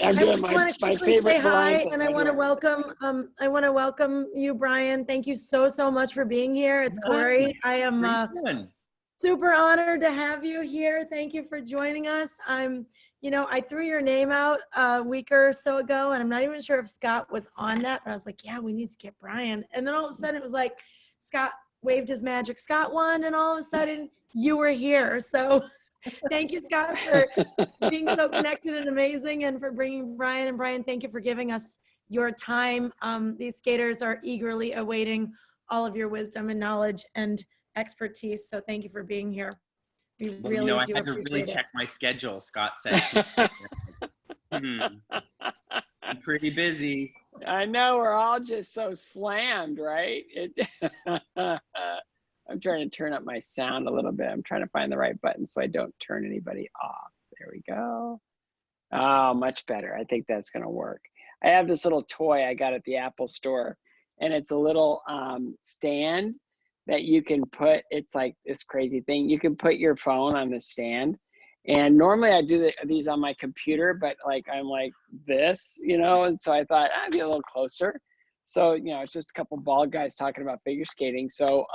I'm doing my favorite say hi, Brian and I want to welcome you, Brian. Thank you so much for being here. It's Corey. I am super honored to have you here. Thank you for joining us. I threw your name out a week or so ago, and I'm not even sure if Scott was on that, but I was like, yeah, we need to get Brian. And then all of a sudden it was like, Scott waved his magic. Scott won, and all of a sudden you were here. So thank you, Scott, for being so connected and amazing, and for bringing Brian. And Brian, thank you for giving us your time. These skaters are eagerly awaiting all of your wisdom and knowledge and expertise. So thank you for being here. We really do I had to really check my schedule. Scott said, I'm pretty busy. I know, we're all just so slammed, right? I'm trying to turn up my sound a little bit. I'm trying to find the right button so I don't turn anybody off. There we go. Oh, much better. I think that's going to work. I have this little toy I got at the Apple store, and it's a little stand that you can put. It's like this crazy thing. You can put your phone on the stand. And normally I do these on my computer, but like I'm like this, and so I thought I'd be a little closer. So, it's just a couple bald guys talking about figure skating. So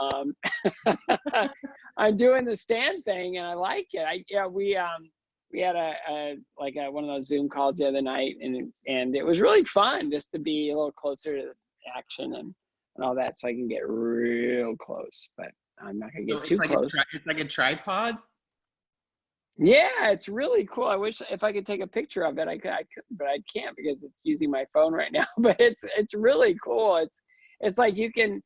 I'm doing the stand thing, and I like it. We had one of those Zoom calls the other night, and it was really fun just to be a little closer to the action and all that, so I can get real close. But I'm not gonna get too close. It's like a tripod. Yeah, it's really cool. I wish if I could take a picture of it, I could, but I can't because it's using my phone right now. But it's really cool. It's like you can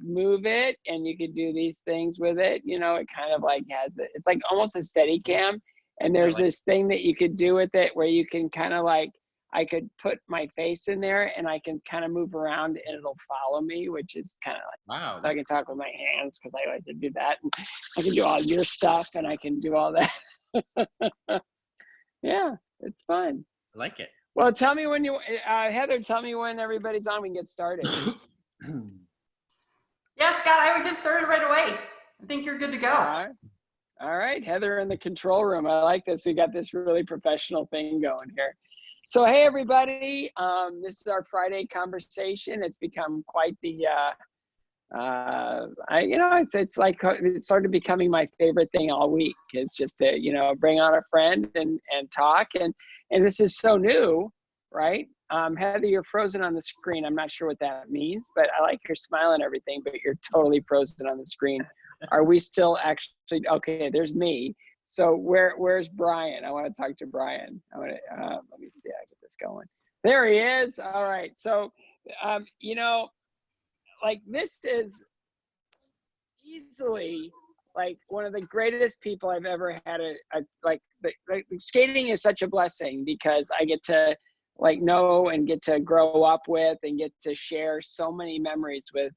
move it, and you can do these things with it. It kind of like it's like almost a steady cam. And there's this thing that you could do with it where you can kind of like, I could put my face in there and I can kind of move around and it'll follow me, which is kind of like, wow. So I can talk with my hands because I like to do that. And I can do all your stuff and I can do all that. Yeah, it's fun. I like it. Well, tell me when Heather, tell me when everybody's on, we can get started. Yeah, Scott, I would get started right away. I think you're good to go. All right, Heather in the control room. I like this. We got this really professional thing going here. So, hey, everybody. This is our Friday conversation. It's become quite the, it started becoming my favorite thing all week, is just to, bring on a friend and talk. And this is so new, right? Heather, you're frozen on the screen. I'm not sure what that means, but I like your smile and everything, but you're totally frozen on the screen. Are we still actually, okay, there's me. So where's Brian? I want to talk to Brian. Let me see, I get this going. There he is. All right. So, this is easily like one of the greatest people I've ever had. Skating is such a blessing because I get to know and get to grow up with and get to share so many memories with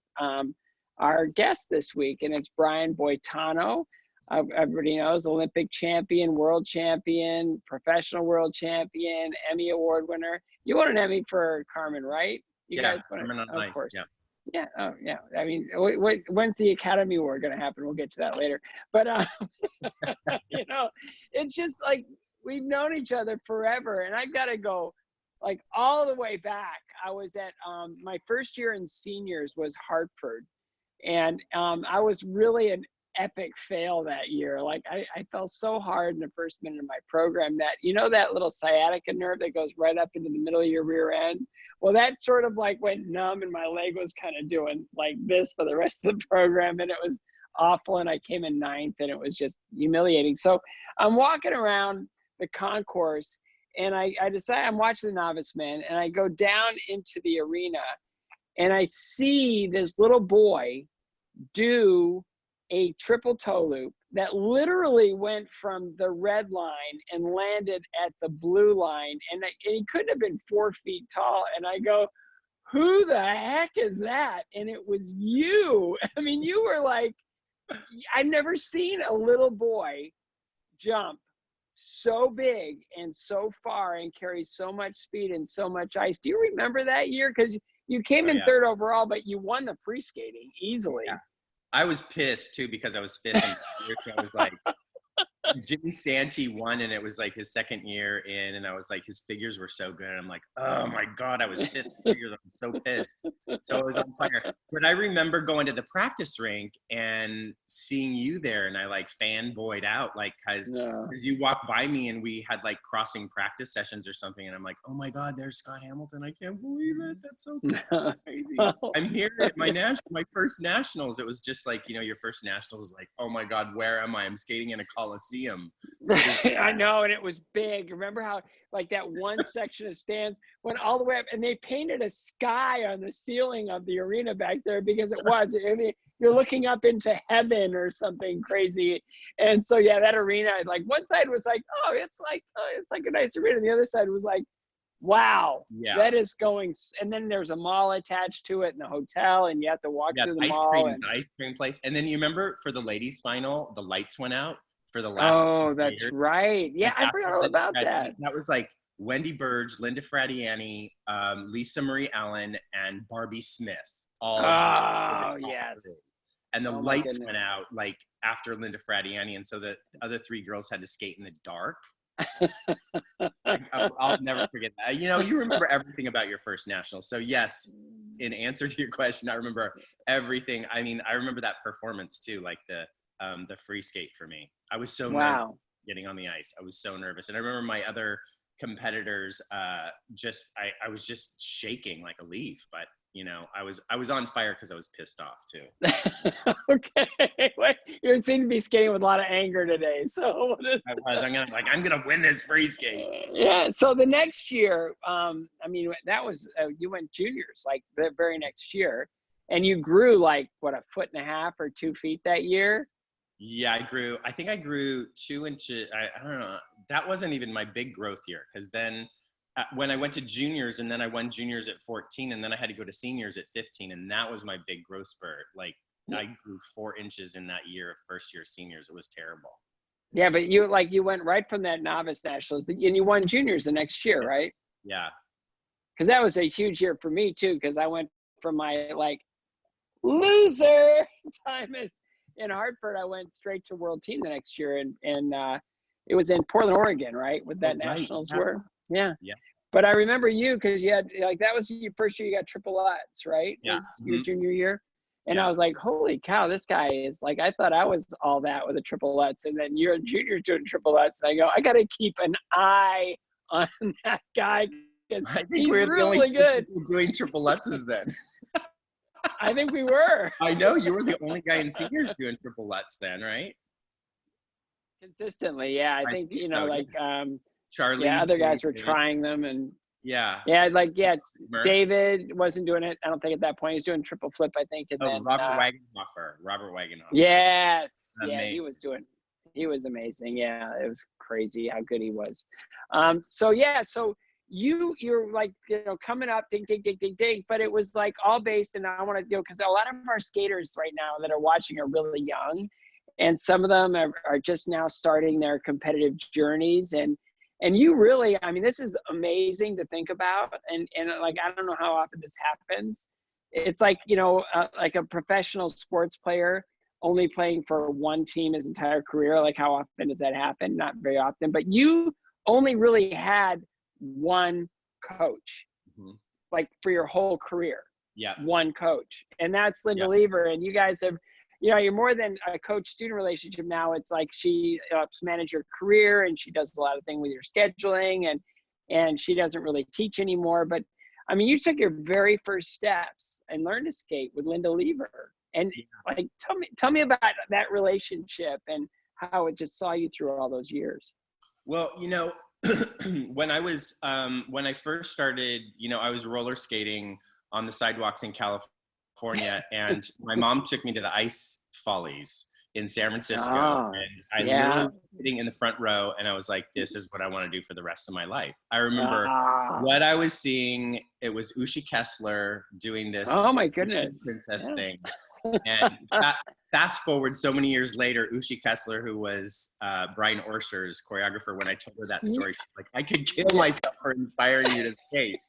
our guest this week. And it's Brian Boitano. Everybody knows, Olympic champion, world champion, professional world champion, Emmy Award winner. You won an Emmy for Carmen, right? You guys won it, of course. Yeah. Yeah. Oh, yeah. I mean, when's the Academy Award going to happen? We'll get to that later. But, it's just like we've known each other forever. And I've got to go all the way back. I was at my first year in seniors was Hartford. And I was really an epic fail that year. I fell so hard in the first minute of my program that, that little sciatica nerve that goes right up into the middle of your rear end. Well, that sort of went numb and my leg was kind of doing like this for the rest of the program. And it was awful. And I came in 9th and it was just humiliating. So I'm walking around the concourse and I decide I'm watching the novice men and I go down into the arena and I see this little boy do a triple toe loop that literally went from the red line and landed at the blue line. And he couldn't have been 4 feet tall. And I go, who the heck is that? And it was you. I mean, you were like, I've never seen a little boy jump so big and so far and carry so much speed and so much ice. Do you remember that year? Because you came in 3rd overall, but you won the free skating easily. Yeah. I was pissed too because I was 5th in year, so I was like, Jimmy Santee won, and it was like his second year in, and I was like, his figures were so good. And I'm like, oh my God, I was fifth figures. I was so pissed. So I was on fire. But I remember going to the practice rink and seeing you there, and I like fanboyed out, like, cause you walked by me and we had like crossing practice sessions or something. And I'm like, oh my God, there's Scott Hamilton. I can't believe it. That's so crazy. I'm here at my first nationals. It was just like, you know, your first nationals is like, oh my God, where am I? I'm skating in a Coliseum. I know, and it was big. Remember how like that one section of stands went all the way up, and they painted a sky on the ceiling of the arena back there because it was. I mean, you're looking up into heaven or something crazy. And so yeah, that arena, like one side was like, oh, it's like a nice arena, and the other side was like, wow, that is going. And then there's a mall attached to it and a hotel, and you have to walk through the mall. The ice cream place. And then you remember for the ladies' final, the lights went out for the last. Oh, that's right. Yeah, I forgot all about that. That was like Wendy Burge, Linda Fradiani, Lisa Marie Allen, and Barbie Smith. Oh, yes. And the lights went out like after Linda Fradiani, and so the other three girls had to skate in the dark. I'll never forget that. You know, you remember everything about your first national. So yes, in answer to your question, I remember everything. I mean, I remember that performance too, like the free skate for me. I was so nervous getting on the ice. I was so nervous, and I remember my other competitors. I was just shaking like a leaf, but. You know, I was on fire because I was pissed off too. Okay, well, you seem to be skating with a lot of anger today. So I'm gonna win this free skate. Yeah. So the next year, I mean, that was you went juniors like the very next year, and you grew like what, 1.5 feet or 2 feet that year. Yeah, I think I grew 2 inches. I don't know. That wasn't even my big growth year, because then. When I went to juniors, and then I won juniors at 14, and then I had to go to seniors at 15, and that was my big growth spurt. Like I grew 4 inches in that year of first year seniors. It was terrible. Yeah, but you went right from that novice nationals, and you won juniors the next year, right? Yeah. Because that was a huge year for me too. Because I went from my like loser time in Hartford, I went straight to world team the next year, and it was in Portland, Oregon, right? What that nationals were. Yeah. But I remember you because you had like that was your first year you got triple Lutz, right? Yeah. Your junior year. And I was like, holy cow, this guy is like, I thought I was all that with a triple Lutz. And then you're a junior doing triple Lutz. And I go, I got to keep an eye on that guy because he's we're really the only good. Doing triple Lutzes then. I think we were. I know you were the only guy in seniors doing triple Lutz then, right? Consistently, yeah. I think you know, so, like Charlie. Yeah, other guys were trying them, and yeah, David wasn't doing it. I don't think at that point he was doing triple flip. I think. And then Robert Wagenhofer. Yes, amazing. Yeah, he was amazing. Yeah, it was crazy how good he was. So you're like, you know, coming up, ding, but it was like all based, and I want to, you know, because a lot of our skaters right now that are watching are really young, and some of them are just now starting their competitive journeys, and you really, I mean, this is amazing to think about, and like, I don't know how often this happens. It's like, you know, like a professional sports player only playing for one team his entire career. Like, how often does that happen? Not very often, but you only really had one coach, like for your whole career. Yeah. One coach. And that's Linda Lever. And you guys have, you know, you're more than a coach-student relationship now. It's like she helps manage your career, and she does a lot of things with your scheduling, and she doesn't really teach anymore. But I mean, you took your very first steps and learned to skate with Linda Lever. And like, tell me about that relationship and how it just saw you through all those years. Well, you know, when I first started, you know, I was roller skating on the sidewalks in California, and my mom took me to the ice follies in San Francisco, and I literally was sitting in the front row, and I was like, this is what I want to do for the rest of my life. I remember what I was seeing. It was Ushi Kessler doing this my goodness princess thing, and fast forward so many years later, Ushi Kessler, who was Brian Orser's choreographer, when I told her that story, she's like, I could kill myself for inspiring you to skate.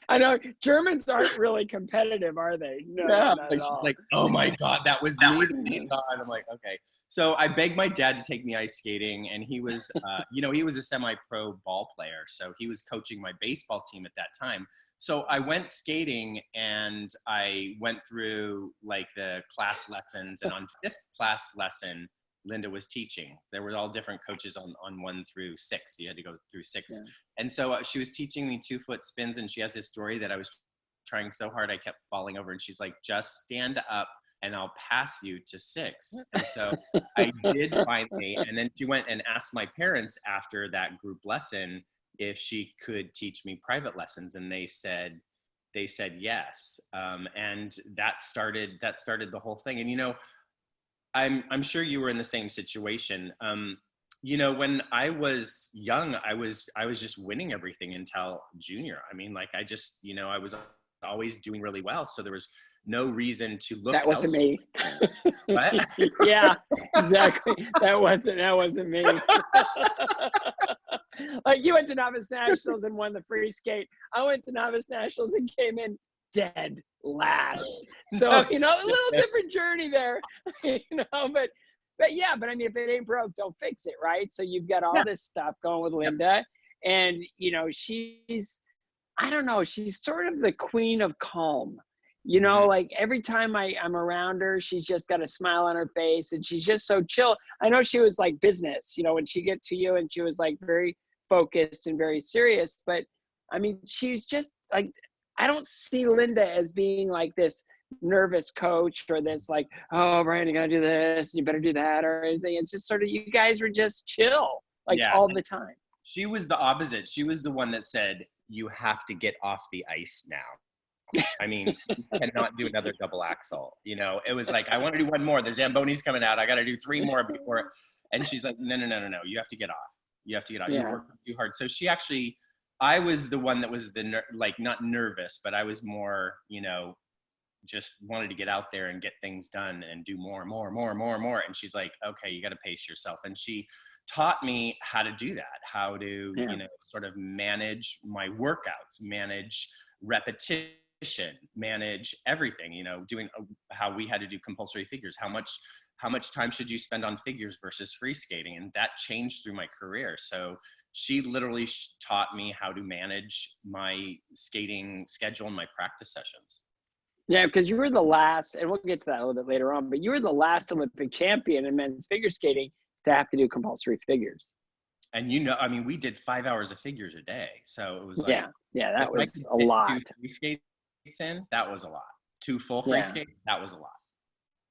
I know Germans aren't really competitive, are they? No, Yeah, not like, at she's all. like, oh my God, that was me. Thank God. I'm like, okay. So I begged my dad to take me ice skating, and he was, he was a semi-pro ball player. So he was coaching my baseball team at that time. So I went skating, and I went through like the class lessons, and on 5th class lesson, Linda was teaching. There were all different coaches on 1 through 6. You had to go through 6. Yeah. And so she was teaching me 2-foot spins, and she has this story that I was trying so hard I kept falling over, and she's like, just stand up and I'll pass you to 6. And so I did finally, and then she went and asked my parents after that group lesson if she could teach me private lessons, and they said yes. And that started the whole thing. And I'm sure you were in the same situation. When I was young, I was just winning everything until junior. I mean, like I just, I was always doing really well. So there was no reason to look. That wasn't me. What? Yeah, exactly. That wasn't me. Like you went to Novice Nationals and won the free skate. I went to Novice Nationals and came in dead last. So, a little different journey there, but yeah, but I mean, if it ain't broke, don't fix it, right? So you've got all this stuff going with Linda, and she's, I don't know, she's sort of the queen of calm. Like every time I'm around her, she's just got a smile on her face, and she's just so chill. I know she was like business, when she get to you, and she was like very focused and very serious, but I mean, she's just like, I don't see Linda as being like this nervous coach or this like, oh, Brian, you gotta do this, you better do that or anything. It's just sort of, you guys were just chill, like all the time. She was the opposite. She was the one that said, you have to get off the ice now. I mean, you cannot do another double axel. It was like, I want to do one more. The Zamboni's coming out. I got to do 3 more before. And she's like, no. You have to get off. You have to get off. You work too hard. So she actually, I was the one that was not nervous, but I was more, just wanted to get out there and get things done and do more. And she's like, okay, you got to pace yourself. And she taught me how to do that, how to, sort of manage my workouts, manage repetition, manage everything, doing how we had to do compulsory figures, how much time should you spend on figures versus free skating. And that changed through my career. So she literally taught me how to manage my skating schedule and my practice sessions. Yeah, because you were the last, and we'll get to that a little bit later on, but you were the last Olympic champion in men's figure skating to have to do compulsory figures. And I mean, we did 5 hours of figures a day. So it was like, that was a lot. 2 free skates in, that was a lot. 2 full free skates, that was a lot.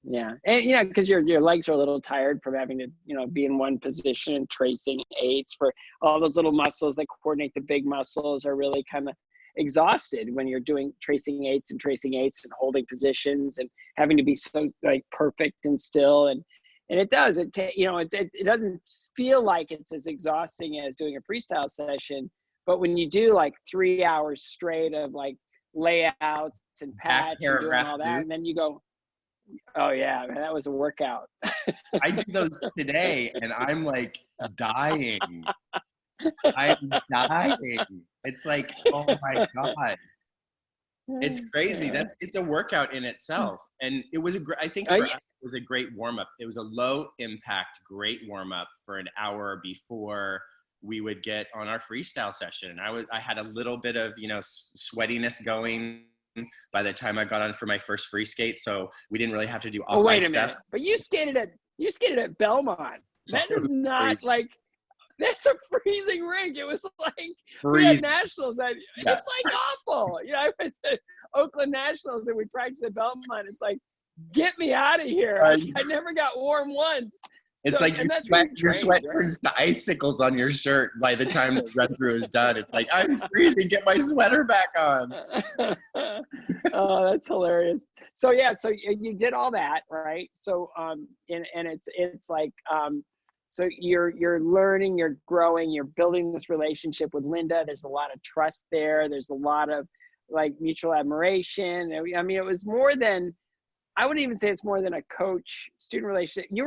Yeah, and because your legs are a little tired from having to be in one position and tracing 8s for all those little muscles that coordinate the big muscles are really kind of exhausted when you're doing tracing 8s and holding positions and having to be so like perfect and still, and it does it doesn't feel like it's as exhausting as doing a freestyle session, but when you do like 3 hours straight of like layouts and patch and doing all that, and then you go, oh yeah, man, that was a workout. I do those today and I'm like dying. I'm dying. It's like, oh my God. It's crazy. It's a workout in itself. And it was I think for us, it was a great warm up. It was a low impact, great warm up for an hour before we would get on our freestyle session. And I had a little bit of, sweatiness going by the time I got on for my first free skate. So we didn't really have to do off ice stuff. But you skated at Belmont. That is not like, that's a freezing rink. It was like we had nationals. It's like awful. I went to Oakland Nationals and we practiced at Belmont. It's like, get me out of here. I never got warm once. It's like your sweat turns to icicles on your shirt by the time the run through is done. It's like, I'm freezing, get my sweater back on. Oh, that's hilarious. So you did all that, right? So and it's like so you're learning, you're growing, you're building this relationship with Linda. There's a lot of trust there. There's a lot of like mutual admiration. I mean, it was more than, I wouldn't even say it's more than a coach-student relationship. It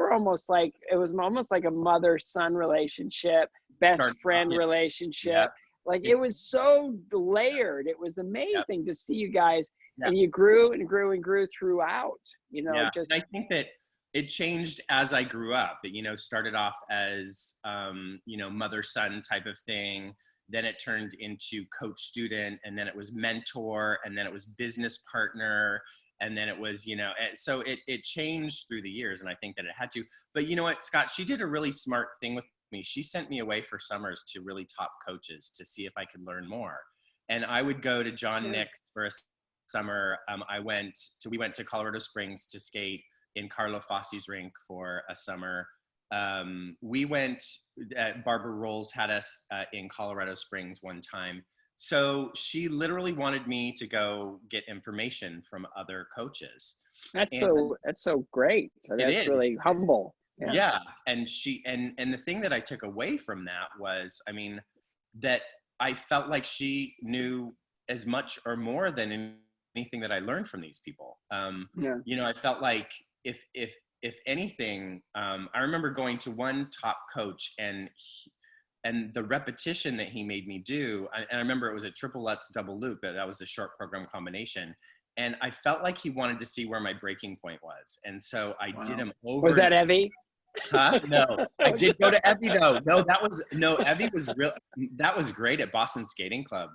was almost like a mother-son relationship, best friend relationship. Like it was so layered. It was amazing to see you guys, and you grew and grew and grew throughout. You know, just. And I think that it changed as I grew up. It, started off as mother-son type of thing. Then it turned into coach-student, and then it was mentor, and then it was business partner, and then it was, so it changed through the years, and I think that it had to. But you know what, Scott, she did a really smart thing with me. She sent me away for summers to really top coaches to see if I could learn more. And I would go to John Nix for a summer. We went to Colorado Springs to skate in Carlo Fossi's rink for a summer. Barbara Rolls had us in Colorado Springs one time. So she literally wanted me to go get information from other coaches. That's so great. That's really humble. Yeah. And and the thing that I took away from that was, that I felt like she knew as much or more than anything that I learned from these people. I felt like if anything, I remember going to one top coach and the repetition that he made me do, and I remember it was a triple Lutz double loop, but that was a short program combination. And I felt like he wanted to see where my breaking point was. And so I did him over. Was that Evie? Huh? No, I did go to Evie though. Evie was real. That was great at Boston Skating Club.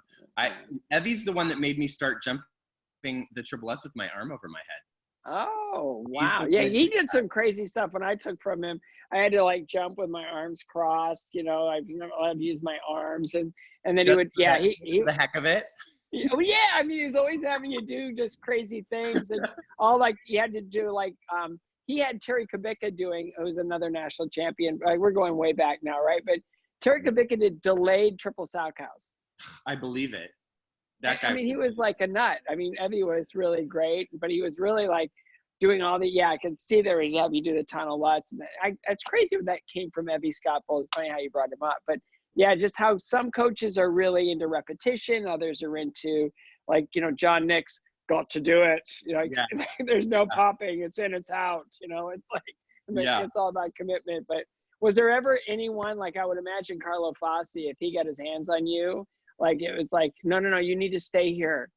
Evie's the one that made me start jumping the triple Lutz with my arm over my head. Oh, wow. Yeah, he did some crazy stuff when I took from him. I had to jump with my arms crossed, I was never allowed to use my arms. And then just he would, he the heck of it. Oh yeah, he was always having you do just crazy things. And all you had to do he had Terry Kubica doing, who's another national champion. We're going way back now, right? But Terry Kubica did delayed triple sow cows. I believe it. That guy. He was like a nut. Evie was really great, but he was really doing all the, I could see there he'd have you do the tunnel Lutz. And it's crazy when that came from Evie Scott Bull. It's funny how you brought him up. But yeah, just how some coaches are really into repetition. Others are into John Nix, got to do it. There's no popping. It's in, it's out. It's all about commitment. But was there ever anyone, I would imagine Carlo Fossi, if he got his hands on you, it was no, you need to stay here.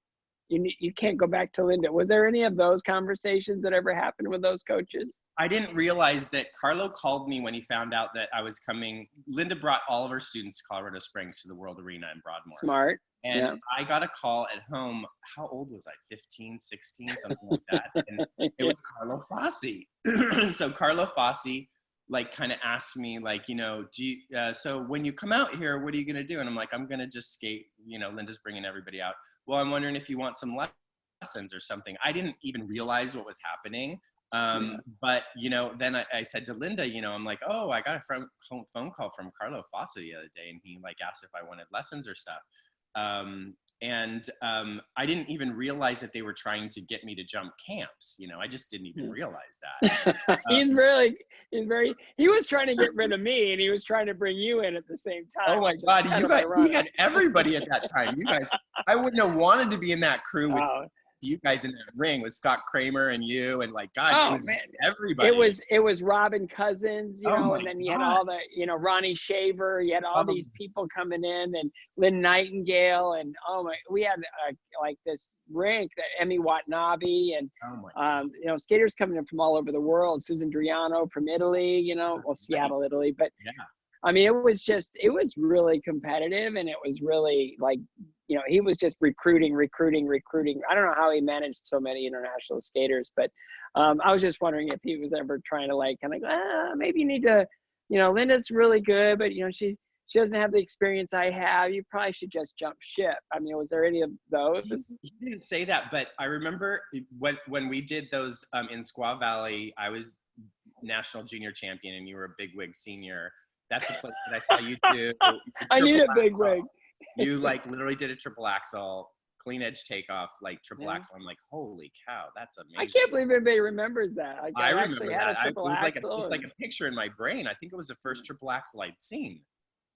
You can't go back to Linda. Was there any of those conversations that ever happened with those coaches? I didn't realize that Carlo called me when he found out that I was coming. Linda brought all of her students to Colorado Springs to the World Arena in Broadmoor. Smart. And I got a call at home. How old was I? 15, 16, something like that. And it was Carlo Fossi. So Carlo Fossi kind of asked me so when you come out here, what are you going to do? And I'm like, I'm going to just skate. Linda's bringing everybody out. Well, I'm wondering if you want some lessons or something. I didn't even realize what was happening. But, then I said to Linda, I'm like, oh, I got a phone call from Carlo Fossi the other day. And he asked if I wanted lessons or stuff. I didn't even realize that they were trying to get me to jump camps. I just didn't even realize that. He was trying to get rid of me, and he was trying to bring you in at the same time. Oh my God. He had everybody at that time. You guys, I wouldn't have wanted to be in that crew with you guys in that ring with Scott Kramer and you and God, it was everybody. It was Robin Cousins, and then you had all the, Ronnie Shaver, you had all these people coming in, and Lynn Nightingale, and we had this rink that Emmy Watanabe and skaters coming in from all over the world. Susan Driano from Italy, Seattle, Italy, but it was really competitive, and it was really he was just recruiting. I don't know how he managed so many international skaters, but I was just wondering if he was ever trying to maybe you need to, Linda's really good, but she doesn't have the experience I have. You probably should just jump ship. Was there any of those? He didn't say that, but I remember when we did those in Squaw Valley, I was national junior champion and you were a bigwig senior. That's a place that I saw you do. I need a bigwig. You literally did a triple axel, clean edge takeoff, triple axel. I'm like, holy cow, that's amazing. I can't believe everybody remembers that. I remember that. A triple axel. It's like a picture in my brain. I think it was the first triple axel I'd seen.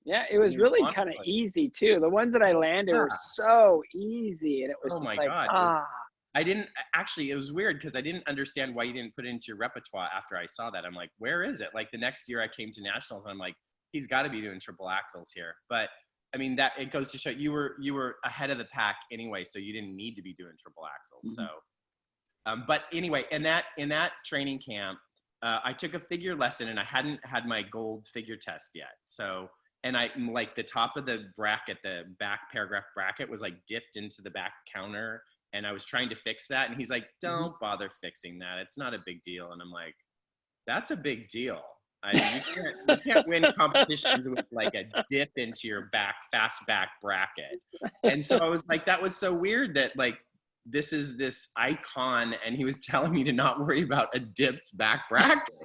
Yeah, it was really kind of easy too. The ones that I landed were so easy, and it was God. I didn't actually. It was weird because I didn't understand why you didn't put it into your repertoire. After I saw that, I'm like, where is it? The next year I came to nationals, and I'm like, he's got to be doing triple axels here. But I mean, that it goes to show you were ahead of the pack anyway, so you didn't need to be doing triple axels. So, but anyway, in that training camp, I took a figure lesson, and I hadn't had my gold figure test yet. So, and I like the top of the bracket, the back paragraph bracket was like dipped into the back counter, and I was trying to fix that, and he's like, "Don't bother fixing that. It's not a big deal." And I'm like, "That's a big deal. I mean, you can't win competitions with like a dip into your fast back bracket." And so I was like, that was so weird that like, this is this icon and he was telling me to not worry about a dipped back bracket.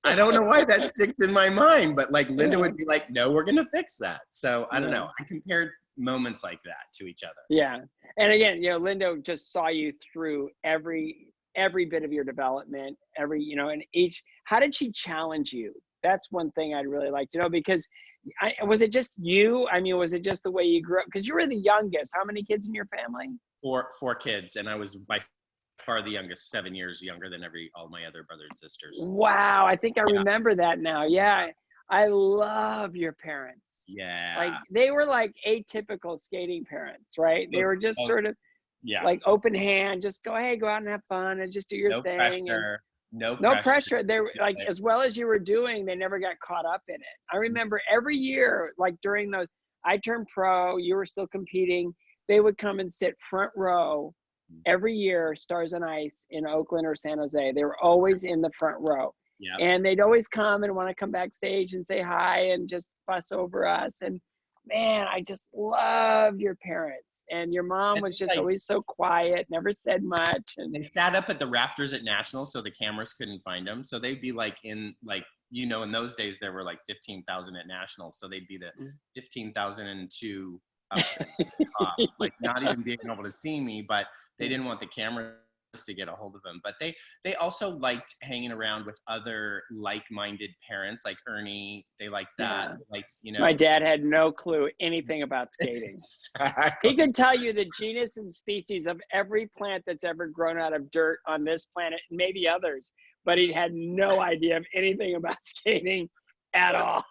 I don't know why that sticks in my mind, but like Linda would be like, "No, we're going to fix that." So I don't know. I compared moments like that to each other. Yeah. And again, Linda just saw you through every bit of your development, and how did she challenge you? That's one thing I'd really like to know, because was it just you? I mean, was it just the way you grew up? Because you were the youngest. How many kids in your family? Four kids, and I was by far the youngest, 7 years younger than all my other brothers and sisters. Wow, I think I remember that now. Yeah, I love your parents. Yeah, like they were like atypical skating parents, right? They were just sort of like open hand, just go out and have fun and just do your thing. Pressure. No pressure. They were like, as well as you were doing, they never got caught up in it. I remember every year, like during those, I turned pro, you were still competing. They would come and sit front row every year, Stars on Ice in Oakland or San Jose. They were always in the front row. Yeah. And they'd always come and want to come backstage and say hi and just fuss over us. And man, I just love your parents. And your mom was just always so quiet, never said much. And they sat up at the rafters at National so the cameras couldn't find them. So they'd be like in those days there were like 15,000 at National. So they'd be the 15,002 like not even being able to see me, but they didn't want the cameras to get a hold of them. But they also liked hanging around with other like-minded parents, like Ernie. They liked that. My dad had no clue anything about skating. Exactly. He could tell you the genus and species of every plant that's ever grown out of dirt on this planet, and maybe others, but he had no idea of anything about skating at all.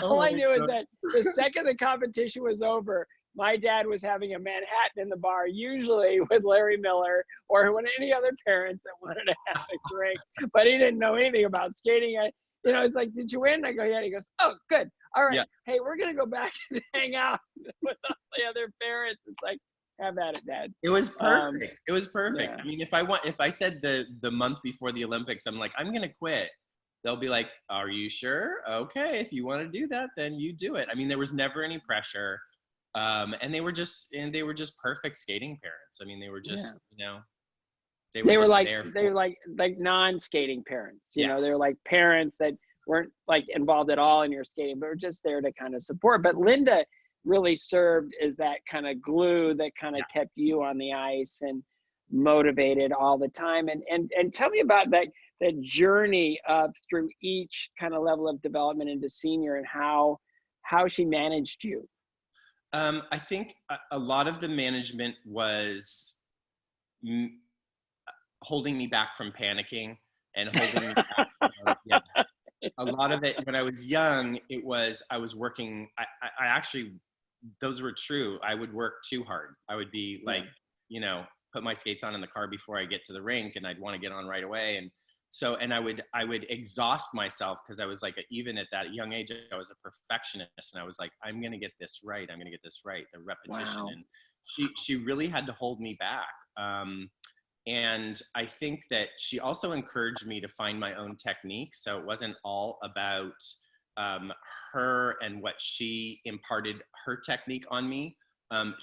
All I knew is that the second the competition was over, my dad was having a Manhattan in the bar, usually with Larry Miller or with any other parents that wanted to have a drink, but he didn't know anything about skating. It's like, "Did you win?" I go, "Yeah." He goes, "Oh, good. All right. Yeah. Hey, we're going to go back and hang out with all the other parents." It's like, have at it, Dad. It was perfect. It was perfect. Yeah. I mean, if I said the month before the Olympics, I'm like, "I'm going to quit," they'll be like, "Are you sure? Okay. If you want to do that, then you do it." I mean, there was never any pressure. And they were just perfect skating parents. I mean, they were just, they were like non-skating parents, they were like parents that weren't like involved at all in your skating, but were just there to kind of support. But Linda really served as that kind of glue that kind of kept you on the ice and motivated all the time. And tell me about that journey through each kind of level of development into senior, and how she managed you. I think a lot of the management was holding me back from panicking and holding me back. A lot of it, when I was young, I was working. I actually, those were true. I would work too hard. I would be like, put my skates on in the car before I get to the rink, and I'd want to get on right away. And so, and I would exhaust myself, because I was like, even at that young age, I was a perfectionist, and I was like, I'm going to get this right. I'm going to get this right. The repetition. Wow. And she really had to hold me back. And I think that she also encouraged me to find my own technique. So it wasn't all about her and what she imparted her technique on me.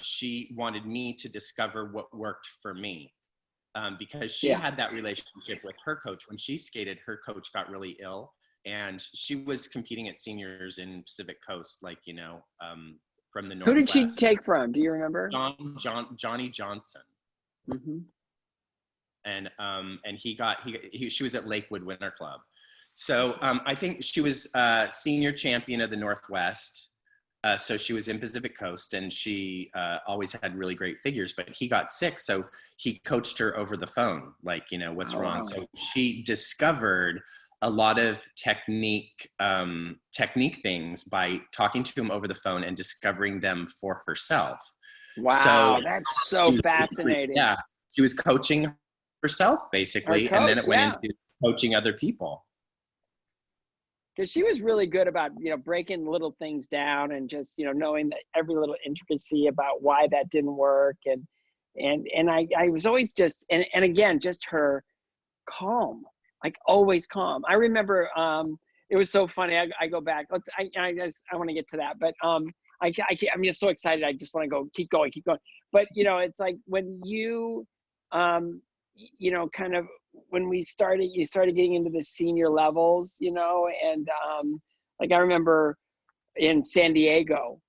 She wanted me to discover what worked for me. Because she had that relationship with her coach. When she skated, her coach got really ill, and she was competing at seniors in Pacific Coast, like, from the Northwest. Who did she take from? Do you remember? Johnny Johnson. Mm-hmm. And she was at Lakewood Winter Club. So I think she was senior champion of the Northwest. So she was in Pacific Coast, and she always had really great figures, but he got sick. So he coached her over the phone, like, what's wrong. So she discovered a lot of technique things by talking to him over the phone and discovering them for herself. Wow, So that's so fascinating. Yeah, she was coaching herself basically, and then it went into coaching other people. Because she was really good about, breaking little things down and just, knowing that every little intricacy about why that didn't work. And I was always just, and again, just her calm, like always calm. I remember, it was so funny. I go back, I want to get to that, but I'm just so excited. I just want to go, keep going. But, it's like when you, kind of, when you started getting into the senior levels, and like I remember in San Diego,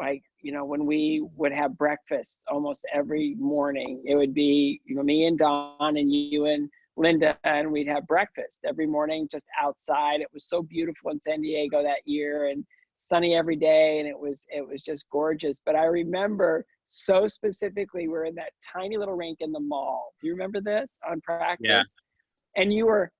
like, when we would have breakfast almost every morning, it would be, me and Dawn and you and Linda, and we'd have breakfast every morning just outside. It was so beautiful in San Diego that year and sunny every day, and it was just gorgeous. But I remember so specifically, we're in that tiny little rink in the mall. Do you remember this on practice? Yeah. And you were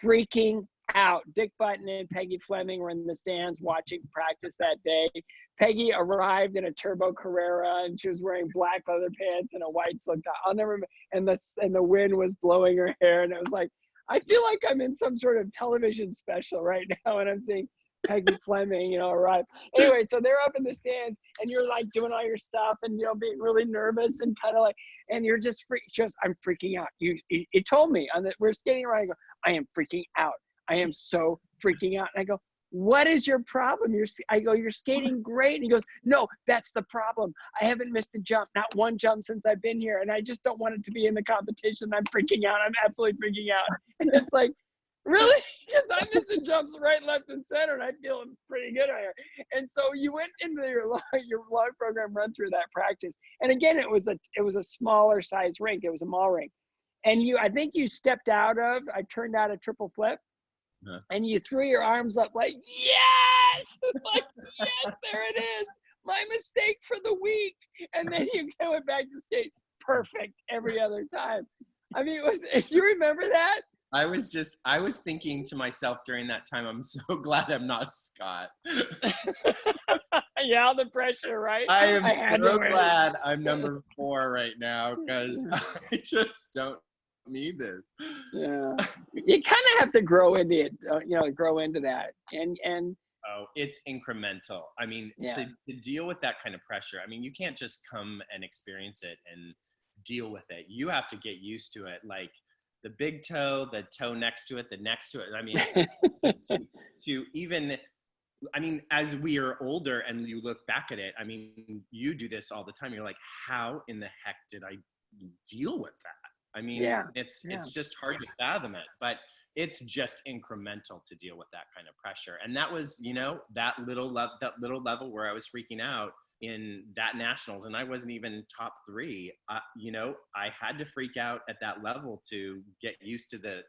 freaking out. Dick Button and Peggy Fleming were in the stands watching practice that day. Peggy arrived in a Turbo Carrera, and she was wearing black leather pants and a white silk top. I'll never remember. And the wind was blowing her hair, and it was like, I feel like I'm in some sort of television special right now, and I'm seeing Peggy Fleming, arrive. Anyway, so they're up in the stands, and you're like doing all your stuff, and being really nervous and kind of like, and you're just I'm freaking out. It told me we're skating around. I go, I am freaking out. I am so freaking out. And I go, what is your problem? I go, you're skating great. And he goes, no, that's the problem. I haven't missed a jump, not one jump since I've been here, and I just don't want it to be in the competition. I'm freaking out. I'm absolutely freaking out. And it's like, really? Because I'm missing jumps right, left, and center, and I feel pretty good out here. And so you went into your log program run through that practice. And again, it was a smaller size rink. It was a mall rink. And I think you stepped out of, I turned out a triple flip, and you threw your arms up like, yes! Like, yes, there it is. My mistake for the week. And then you went back to skate perfect every other time. I mean, do you remember that? I was thinking to myself during that time, I'm so glad I'm not Scott. Yeah, the pressure, right? I am so glad I'm number 4 right now, because I just don't need this. Yeah, you kind of have to grow into it, grow into that, and oh, it's incremental. I mean, to deal with that kind of pressure, I mean, you can't just come and experience it and deal with it. You have to get used to it, like the big toe, the toe next to it, the next to it. I mean, to even, I mean, as we are older and you look back at it, I mean, you do this all the time. You're like, how in the heck did I deal with that? I mean, it's just hard to fathom it, but it's just incremental to deal with that kind of pressure. And that was, that little level where I was freaking out in that nationals, and I wasn't even top 3. I had to freak out at that level to get used to the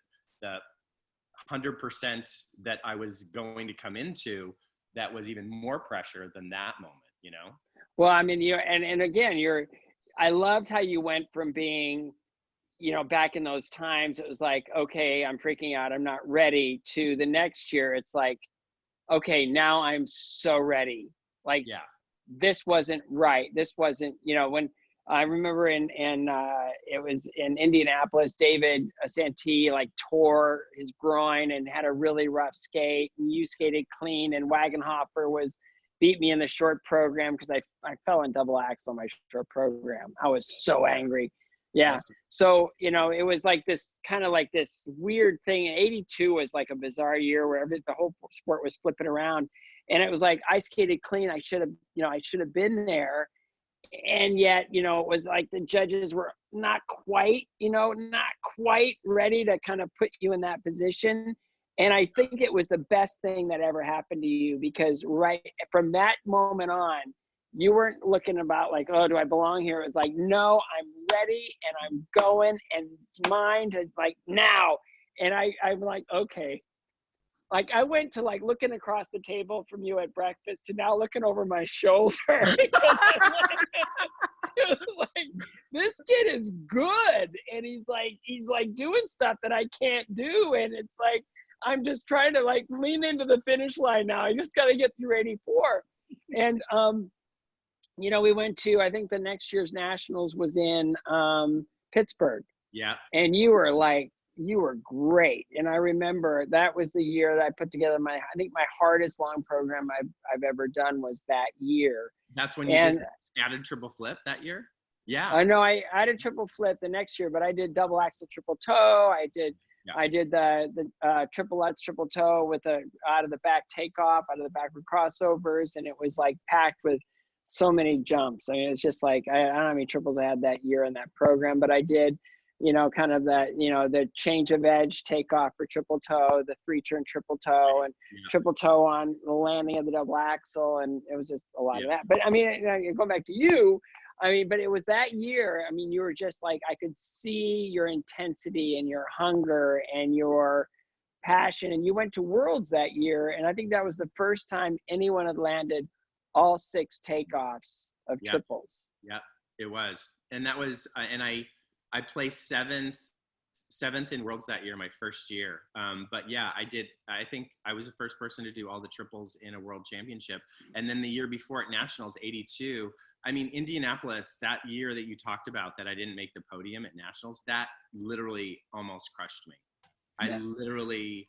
100% that I was going to come into. That was even more pressure than that moment. Well, I mean, and again, I loved how you went from being, back in those times, it was like, okay, I'm freaking out, I'm not ready, to the next year, it's like, okay, now I'm so ready. Like, this wasn't right. This wasn't, when I remember it was in Indianapolis, David Santee tore his groin and had a really rough skate, and you skated clean, and Wagenhofer beat me in the short program because I fell in double axel on my short program. I was so angry. Yeah. So, it was like this kind of like this weird thing. 82 was like a bizarre year where the whole sport was flipping around. And it was like, I skated clean. I should have been there. And yet, it was like the judges were not quite ready to kind of put you in that position. And I think it was the best thing that ever happened to you, because right from that moment on, you weren't looking about like, oh, do I belong here? It was like, no, I'm ready and I'm going, and it's mine to now. And I'm like, okay. Like, I went to looking across the table from you at breakfast to now looking over my shoulder. It was like, this kid is good. And he's like doing stuff that I can't do. And it's like, I'm just trying to like lean into the finish line now. I just got to get through 84. And, you know, we went to, I think the next year's nationals was in Pittsburgh. Yeah. And you were great. And I remember that was the year that I put together I think my hardest long program I've ever done was that year. That's when you added triple flip that year? Yeah. I know I did triple flip the next year, but I did double axel triple toe. I did the triple Lutz triple toe with out of the back takeoff, out of the backward crossovers. And it was like packed with so many jumps. I mean, it's just like, I don't know how many triples I had that year in that program, but I did, you know, kind of the change of edge takeoff for triple toe, the 3-turn triple toe, and triple toe on the landing of the double axle. And it was just a lot of that. But I mean, going back to you, I mean, but it was that year, I mean, you were just like, I could see your intensity and your hunger and your passion. And you went to Worlds that year. And I think that was the first time anyone had landed all 6 takeoffs of triples. Yeah, it was. And that was, and I placed seventh in Worlds that year, my first year. But yeah, I think I was the first person to do all the triples in a world championship. And then the year before at Nationals, 82, I mean, Indianapolis, that year that you talked about that I didn't make the podium at Nationals, that literally almost crushed me. I literally,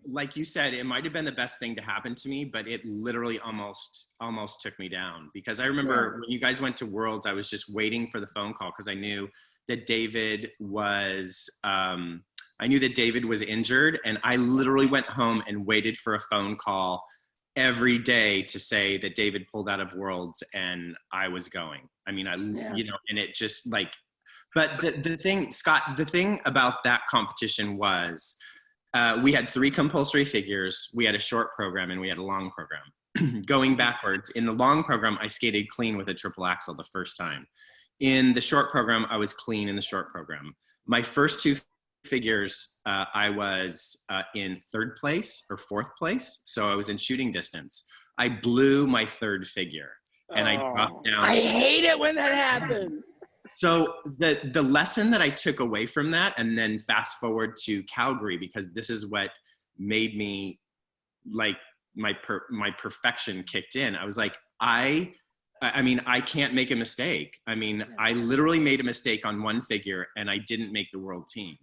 like you said, it might've been the best thing to happen to me, but it literally almost took me down, because I remember when you guys went to Worlds, I was just waiting for the phone call, because I knew that David was injured, and I literally went home and waited for a phone call every day to say that David pulled out of Worlds and I was going. I mean, you know, and it just like, but the thing, Scott, the thing about that competition was, we had 3 compulsory figures, we had a short program, and we had a long program. Going backwards, in the long program, I skated clean with a triple axel the first time. In the short program, I was clean in the short program. My first 2 figures, I was in 3rd place or 4th place. So I was in shooting distance. I blew my 3rd figure and I dropped down. I hate it when that happens. So the lesson that I took away from that, and then fast forward to Calgary, because this is what made me like my perfection kicked in. I was like, I mean, I can't make a mistake. I mean, I literally made a mistake on 1 figure and I didn't make the world team.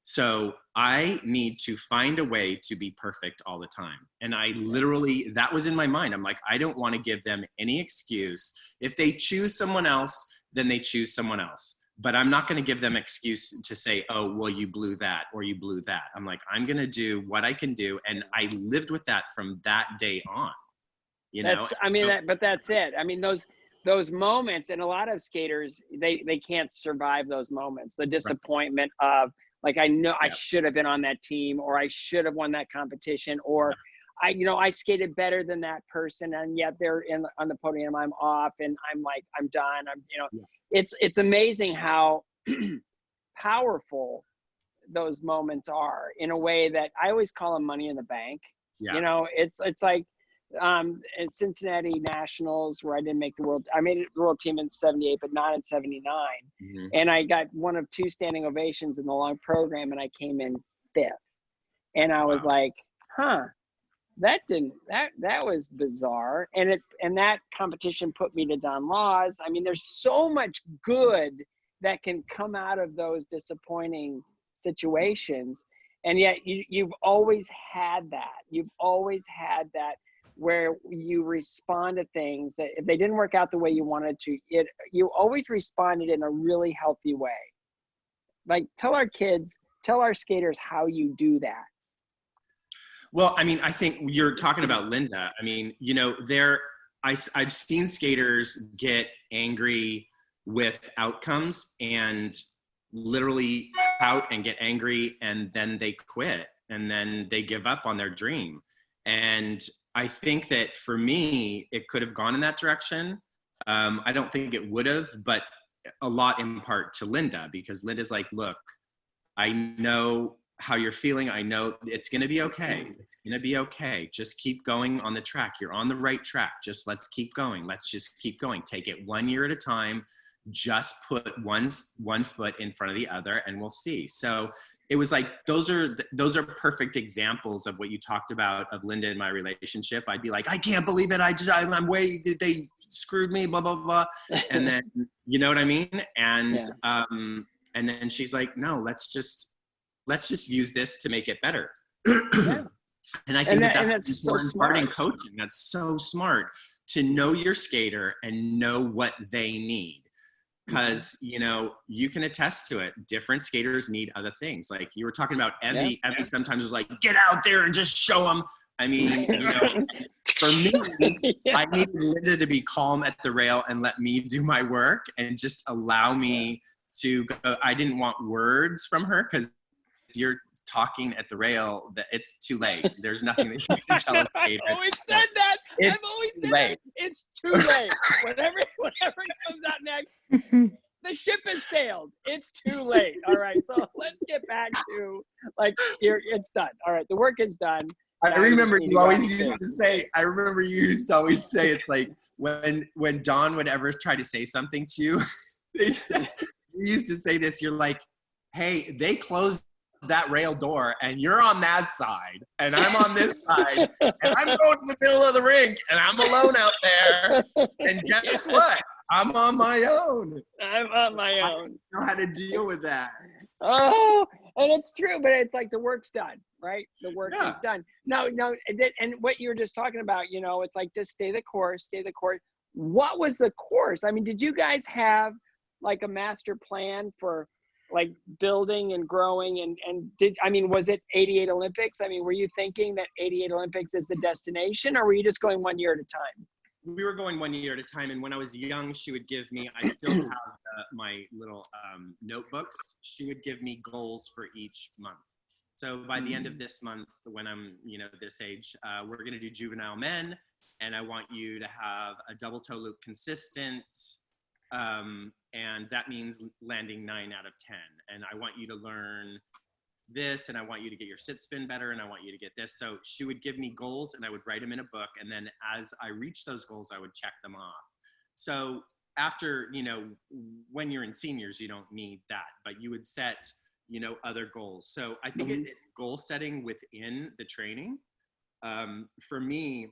So I need to find a way to be perfect all the time. And I literally, that was in my mind. I'm like, I don't want to give them any excuse. If they choose someone else, then they choose someone else. But I'm not going to give them excuse to say, oh, well, you blew that or you blew that. I'm like, I'm going to do what I can do. And I lived with that from that day on. You know? I mean, but that's it. I mean, those moments, and a lot of skaters, they can't survive those moments. The disappointment of like, I know I should have been on that team, or I should have won that competition, or I skated better than that person, and yet they're on the podium, I'm off, and I'm like, I'm done. It's amazing how powerful those moments are, in a way that I always call them money in the bank. Yeah. You know, it's like in Cincinnati Nationals, where I didn't make the world. I made the world team in 78, but not in 79. Mm-hmm. And I got one of 2 standing ovations in the long program, and I came in 5th. And I was like, that was bizarre. And that competition put me to Don Laws. I mean, there's so much good that can come out of those disappointing situations. And yet you've always had that. You've always had that, where you respond to things that if they didn't work out the way you wanted to, you always responded in a really healthy way. Like, tell our skaters how you do that. Well, I mean, I think you're talking about Linda. I mean, you know, I've seen skaters get angry with outcomes and literally pout and get angry, and then they quit, and then they give up on their dream. And I think that for me, it could have gone in that direction. I don't think it would have, but a lot in part to Linda, because Linda's like, look, I know how you're feeling. I know it's going to be okay. It's going to be okay. Just keep going on the track. You're on the right track. Let's keep going. Let's just keep going. Take it 1 year at a time. Just put one foot in front of the other, and we'll see. So it was like, those are perfect examples of what you talked about of Linda and my relationship. I'd be like, I can't believe it. They screwed me, blah, blah, blah. And then, you know what I mean? And, and then she's like, no, let's just use this to make it better. Yeah. And I think that's so important part in coaching. That's so smart, to know your skater and know what they need. Because, you know, you can attest to it. Different skaters need other things. Like you were talking about Evie. Evie sometimes was like, get out there and just show them. I mean, you know, for me, I needed Linda to be calm at the rail and let me do my work and just allow me to go. I didn't want words from her, because if you're talking at the rail, that it's too late. There's nothing that you can tell a skater. I've always said that. I've always said that. It's too late. Whatever comes out next, the ship has sailed. It's too late. All right. So let's get back to like here. It's done. All right. The work is done. I remember you used to say, it's like when Dawn would ever try to say something to you, you used to say this, you're like, hey, they closed that rail door and you're on that side and I'm on this side and I'm going to the middle of the rink and I'm alone out there, and guess what? I'm on my own. I'm on my own. I don't know how to deal with that. Oh, and it's true, but it's like the work's done, right? The work is done. No, and what you were just talking about, you know, it's like just stay the course. What was the course? I mean, did you guys have like a master plan for like building and growing and was it 88 Olympics? I mean, were you thinking that 88 Olympics is the destination, or were you just going 1 year at a time? We were going 1 year at a time. And when I was young, she would give me, I still have my little notebooks. She would give me goals for each month. So by the end of this month, when I'm, you know, this age, we're going to do juvenile men. And I want you to have a double toe loop consistent. And that means landing 9 out of 10. And I want you to learn this, and I want you to get your sit spin better, and I want you to get this. So she would give me goals and I would write them in a book. And then as I reached those goals, I would check them off. So after, you know, when you're in seniors, you don't need that, but you would set, you know, other goals. So I think it's goal setting within the training. For me,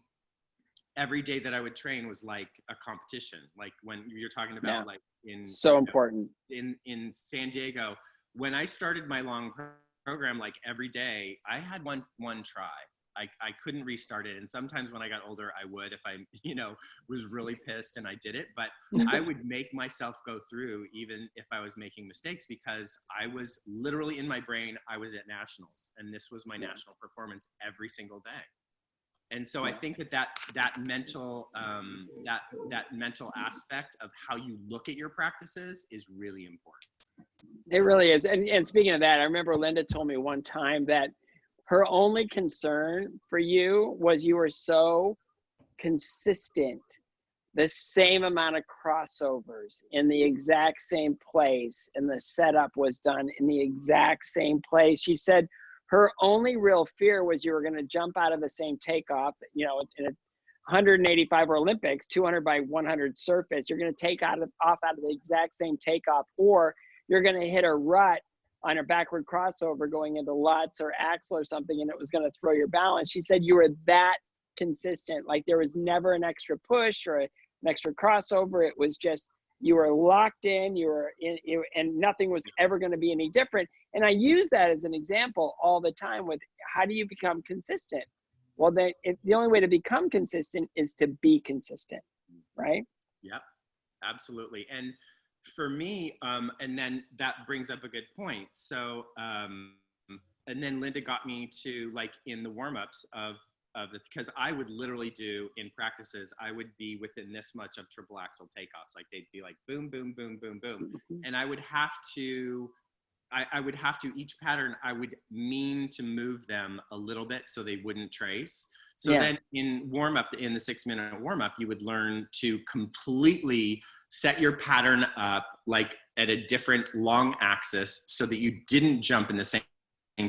every day that I would train was like a competition. Like when you're talking about like important in San Diego, when I started my long program, like every day I had one try. I couldn't restart it. And sometimes when I got older, I would, if I, you know, was really pissed and I did it, but I would make myself go through even if I was making mistakes, because I was literally in my brain, I was at nationals and this was my national performance every single day. And so I think that mental aspect of how you look at your practices is really important. It really is. And speaking of that, I remember Linda told me one time that her only concern for you was you were so consistent, the same amount of crossovers in the exact same place, and the setup was done in the exact same place. She said her only real fear was you were going to jump out of the same takeoff, you know, in a 185 or Olympics, 200 by 100 surface, you're going to take off out of the exact same takeoff, or you're going to hit a rut on a backward crossover going into Lutz or axle or something, and it was going to throw your balance. She said you were that consistent. Like there was never an extra push or an extra crossover. It was just, you were locked in, and nothing was ever going to be any different. And I use that as an example all the time with how do you become consistent? Well, the only way to become consistent is to be consistent, right? Yep, absolutely. And for me, and then that brings up a good point. So, and then Linda got me to, like, in the warm-ups because I would literally do in practices, I would be within this much of triple axle takeoffs. Like they'd be like boom, boom, boom, boom, boom. And I would have to, each pattern, I would mean to move them a little bit so they wouldn't trace. So then in warm-up, in the 6-minute warm-up, you would learn to completely set your pattern up like at a different long axis so that you didn't jump in the same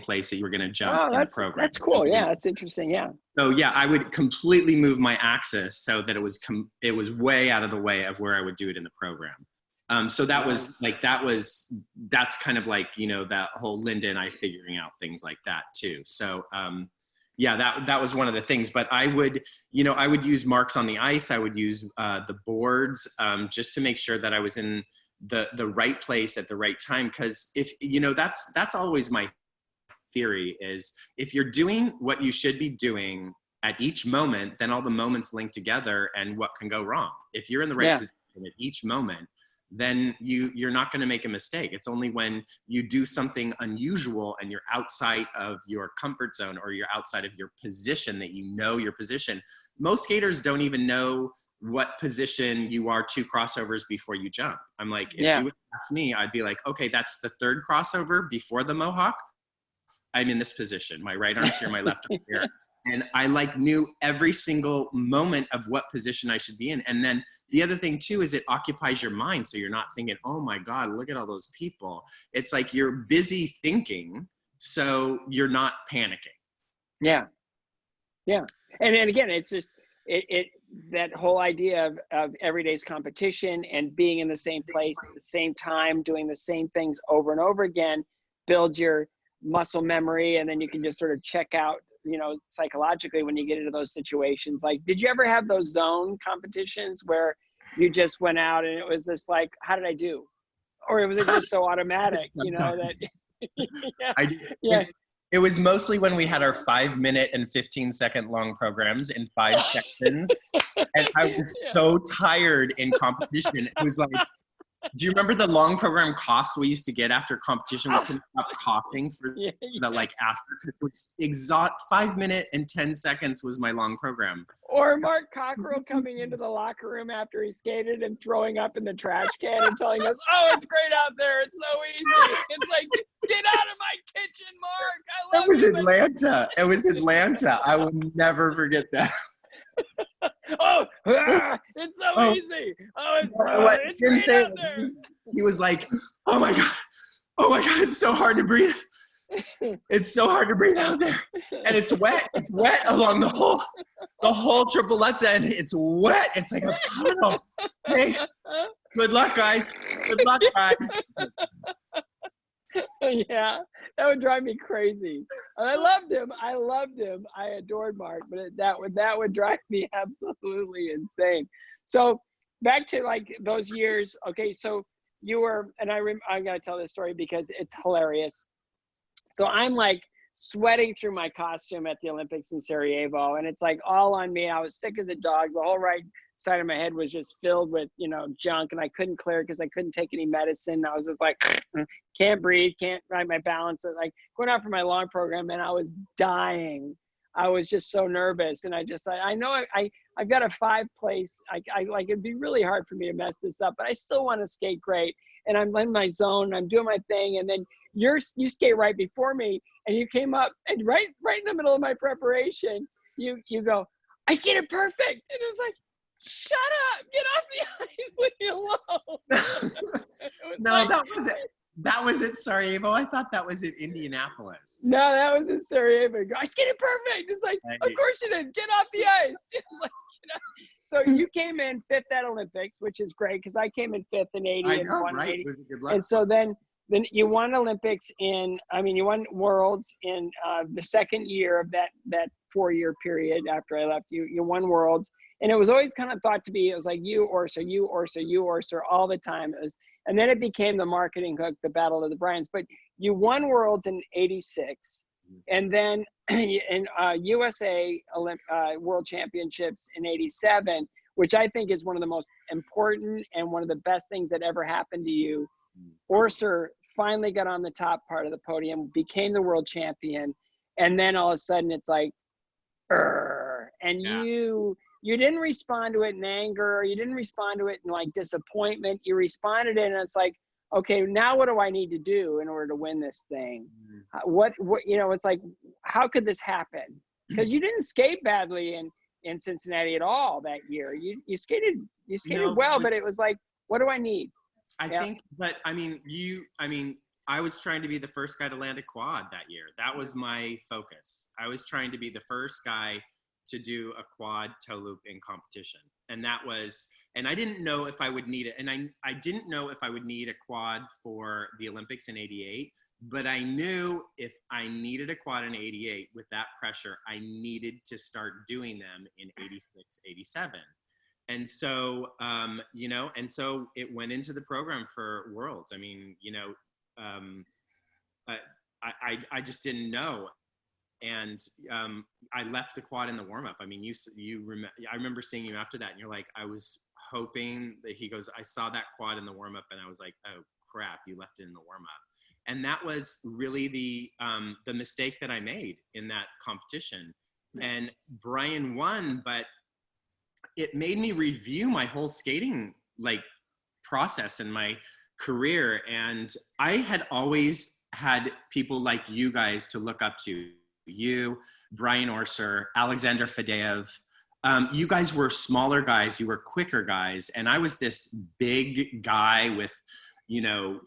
place that you were going to jump in the program. That's cool. Yeah, that's interesting. Yeah. So yeah, I would completely move my axis so that it was way out of the way of where I would do it in the program. So that's kind of like, you know, that whole Linda and I figuring out things like that too. So, yeah, that was one of the things, but I would use marks on the ice. I would use the boards just to make sure that I was in the right place at the right time. Cause if, you know, that's always my theory is if you're doing what you should be doing at each moment, then all the moments link together and what can go wrong. If you're in the right position at each moment, then you're not going to make a mistake. It's only when you do something unusual and you're outside of your comfort zone or you're outside of your position that you know your position. Most skaters don't even know what position you are 2 crossovers before you jump. I'm like, if you would ask me, I'd be like, okay, that's the 3rd crossover before the mohawk. I'm in this position. My right arm's here, my left arm here. And I like knew every single moment of what position I should be in. And then the other thing too, is it occupies your mind. So you're not thinking, oh my God, look at all those people. It's like you're busy thinking, so you're not panicking. Yeah. Yeah. And again, it's just, that whole idea of everyday's competition and being in the same place at the same time, doing the same things over and over again, builds your muscle memory. And then you can just sort of check out, you know, psychologically when you get into those situations. Like, did you ever have those zone competitions where you just went out and it was just like, how did I do? Or was it just so automatic, you know, that It was mostly when we had our 5-minute and 15-second long programs in 5 seconds. And I was so tired in competition. It was like, do you remember the long program coughs we used to get after competition? We couldn't stop coughing for the like after, because it was 5 minutes and 10 seconds was my long program. Or Mark Cockrell coming into the locker room after he skated and throwing up in the trash can and telling us, oh, it's great out there. It's so easy. It's like, get out of my kitchen, Mark. I love you. Atlanta. It was Atlanta. I will never forget that. It's so easy. It's great out there. He was like, oh my God, it's so hard to breathe. It's so hard to breathe out there. And it's wet. It's wet along the whole Triplezza, and it's wet. It's like a puddle. Hey, good luck, guys. Good luck, guys. Yeah, that would drive me crazy. And I loved him. I adored Mark, but that would drive me absolutely insane. So back to like those years. Okay, so you were, and I'm gonna tell this story because it's hilarious. So I'm like sweating through my costume at the Olympics in Sarajevo, and it's like all on me. I was sick as a dog. The whole right side of my head was just filled with, you know, junk, and I couldn't clear it because I couldn't take any medicine. I was just like, can't breathe, can't ride my balance. Like going out for my long program, and I was dying. I was just so nervous, and I know I've got a 5 place. I like, it'd be really hard for me to mess this up, but I still want to skate great, and I'm in my zone. I'm doing my thing, and then you skate right before me, and you came up, and right in the middle of my preparation, you go, I skated perfect, and it was like, shut up, get off the ice, leave me alone. No, like, that was at Sarajevo. I thought that was at Indianapolis. No, that was in Sarajevo. I skated perfect. It's like, of course you did. Get off the ice. Like, you know. So you came in 5th at Olympics, which is great because I came in 5th in 80 and won 80. It was a good luck. And so then you won Olympics you won Worlds in the 2nd year of that 4-year period after I left. You won Worlds. And it was always kind of thought to be, it was like you, Orsa, all the time. And then it became the marketing hook, the Battle of the Bryans. But you won Worlds in 86. And then in USA World Championships in 87, which I think is one of the most important and one of the best things that ever happened to you. Orsa finally got on the top part of the podium, became the world champion. And then all of a sudden it's like, and you didn't respond to it in anger. You didn't respond to it in like disappointment. You responded in, and it's like, okay, now what do I need to do in order to win this thing? What you know, it's like, how could this happen? Because you didn't skate badly in Cincinnati at all that year. You skated well, but it was like, what do I need? I think, but I was trying to be the first guy to land a quad that year. That was my focus. I was trying to be the first guy to do a quad toe loop in competition. And And I didn't know if I would need it. And I didn't know if I would need a quad for the Olympics in 88, but I knew if I needed a quad in 88 with that pressure, I needed to start doing them in 86, 87. And so, you know, and so it went into the program for Worlds. I mean, you know, I just didn't know. And I left the quad in the warm-up. I mean, I remember seeing you after that, and you're like, I was hoping that, he goes, I saw that quad in the warm-up, and I was like, oh crap, you left it in the warm-up. And that was really the mistake that I made in that competition. And Brian won, but it made me review my whole skating like process and my career. And I had always had people like you guys to look up to. You, Brian Orser, Alexander Fadeev. You guys were smaller guys, you were quicker guys. And I was this big guy with, you know,